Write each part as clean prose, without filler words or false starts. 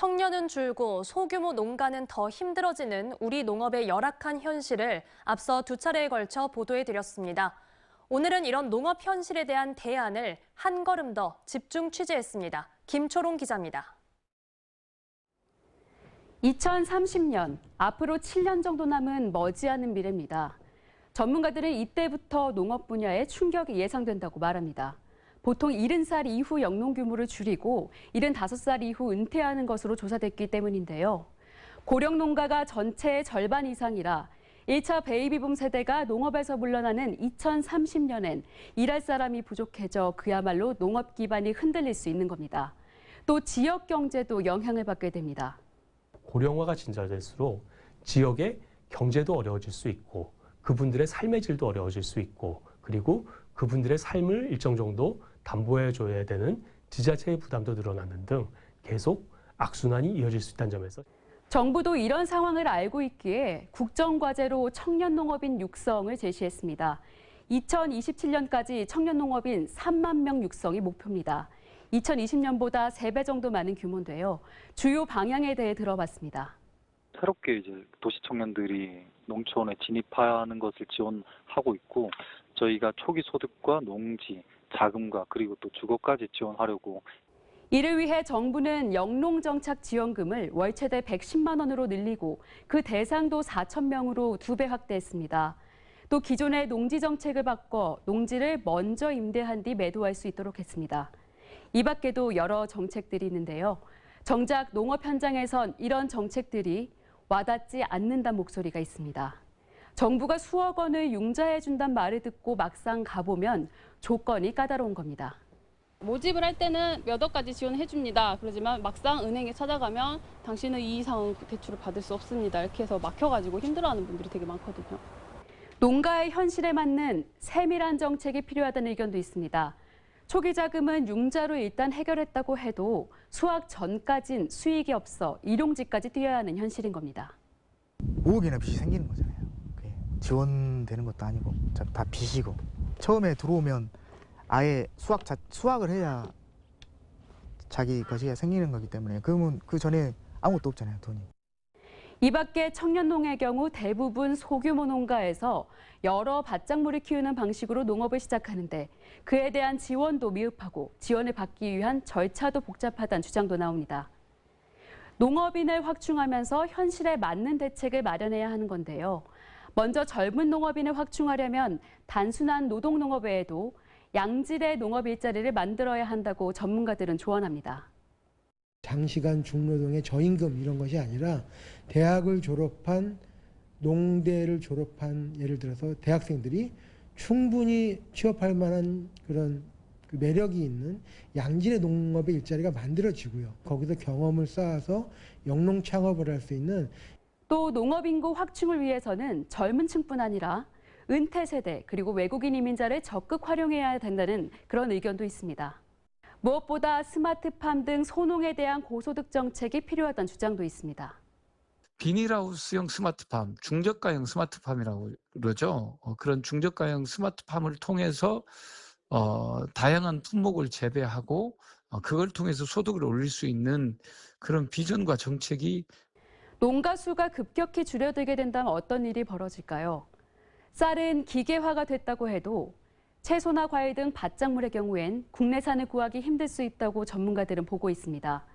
청년은 줄고 소규모 농가는 더 힘들어지는 우리 농업의 열악한 현실을 앞서 두 차례에 걸쳐 보도해드렸습니다. 오늘은 이런 농업 현실에 대한 대안을 한 걸음 더 집중 취재했습니다. 김초롱 기자입니다. 2030년, 앞으로 7년 정도 남은 머지않은 미래입니다. 전문가들은 이때부터 농업 분야에 충격이 예상된다고 말합니다. 보통 70살 이후 영농 규모를 줄이고 75살 이후 은퇴하는 것으로 조사됐기 때문인데요. 고령 농가가 전체의 절반 이상이라 1차 베이비붐 세대가 농업에서 물러나는 2030년엔 일할 사람이 부족해져 그야말로 농업 기반이 흔들릴 수 있는 겁니다. 또 지역 경제도 영향을 받게 됩니다. 고령화가 진전될수록 지역의 경제도 어려워질 수 있고 그분들의 삶의 질도 어려워질 수 있고 그리고 그분들의 삶을 일정 정도 담보해줘야 되는 지자체의 부담도 늘어나는 등 계속 악순환이 이어질 수 있다는 점에서 정부도 이런 상황을 알고 있기에 국정과제로 청년 농업인 육성을 제시했습니다. 2027년까지 청년 농업인 3만 명 육성이 목표입니다. 2020년보다 3배 정도 많은 규모인데요. 주요 방향에 대해 들어봤습니다. 새롭게 이제 도시 청년들이 농촌에 진입하는 것을 지원하고 있고 저희가 초기 소득과 농지, 자금과 그리고 또 주거까지 지원하려고. 이를 위해 정부는 영농정착 지원금을 월 최대 110만 원으로 늘리고 그 대상도 4천 명으로 2배 확대했습니다. 또 기존의 농지 정책을 바꿔 농지를 먼저 임대한 뒤 매도할 수 있도록 했습니다. 이 밖에도 여러 정책들이 있는데요. 정작 농업 현장에선 이런 정책들이 와닿지 않는다는 목소리가 있습니다. 정부가 수억 원을 융자해준다는 말을 듣고 막상 가보면 조건이 까다로운 겁니다. 모집을 할 때는 몇 억까지 지원해줍니다. 그러지만 막상 은행에 찾아가면 당신은 이 이상 대출을 받을 수 없습니다. 이렇게 해서 막혀가지고 힘들어하는 분들이 되게 많거든요. 농가의 현실에 맞는 세밀한 정책이 필요하다는 의견도 있습니다. 초기 자금은 융자로 일단 해결했다고 해도 수확 전까진 수익이 없어 일용직까지 뛰어야 하는 현실인 겁니다. 5억이나 빚이 생기는 거잖아요. 그게 지원되는 것도 아니고 다 빚이고 처음에 들어오면 아예 수확을 해야 자기 것이 생기는 거기 때문에 그러면 그 전에 아무것도 없잖아요, 돈이. 이 밖에 청년농의 경우 대부분 소규모 농가에서 여러 밭작물을 키우는 방식으로 농업을 시작하는데 그에 대한 지원도 미흡하고 지원을 받기 위한 절차도 복잡하다는 주장도 나옵니다. 농업인을 확충하면서 현실에 맞는 대책을 마련해야 하는 건데요. 먼저 젊은 농업인을 확충하려면 단순한 노동농업 외에도 양질의 농업 일자리를 만들어야 한다고 전문가들은 조언합니다. 장시간 중노동의 저임금 이런 것이 아니라 대학을 졸업한 농대를 졸업한 예를 들어서 대학생들이 충분히 취업할 만한 그런 매력이 있는 양질의 농업의 일자리가 만들어지고요. 거기서 경험을 쌓아서 영농 창업을 할 수 있는. 또 농업 인구 확충을 위해서는 젊은 층뿐 아니라 은퇴 세대 그리고 외국인 이민자를 적극 활용해야 된다는 그런 의견도 있습니다. 무엇보다 스마트팜 등 소농에 대한 고소득 정책이 필요하다는 주장도 있습니다. 비닐하우스형 스마트팜, 중저가형 스마트팜이라고 그러죠. 그런 중저가형 스마트팜을 통해서 다양한 품목을 재배하고 그걸 통해서 소득을 올릴 수 있는 그런 비전과 정책이. 농가 수가 급격히 줄어들게 된다면 어떤 일이 벌어질까요? 쌀은 기계화가 됐다고 해도 채소나 과일 등 밭작물의 경우엔 국내산을 구하기 힘들 수 있다고 전문가들은 보고 있습니다.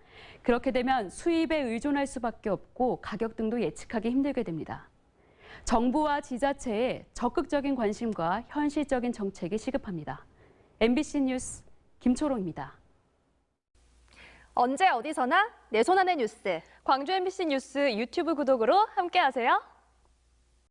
그렇게 되면 수입에 의존할 수밖에 없고 가격 등도 예측하기 힘들게 됩니다. 정부와 지자체의 적극적인 관심과 현실적인 정책이 시급합니다. MBC 뉴스 김초롱입니다. 언제 어디서나 내 손 안의 뉴스. 광주 MBC 뉴스 유튜브 구독으로 함께하세요.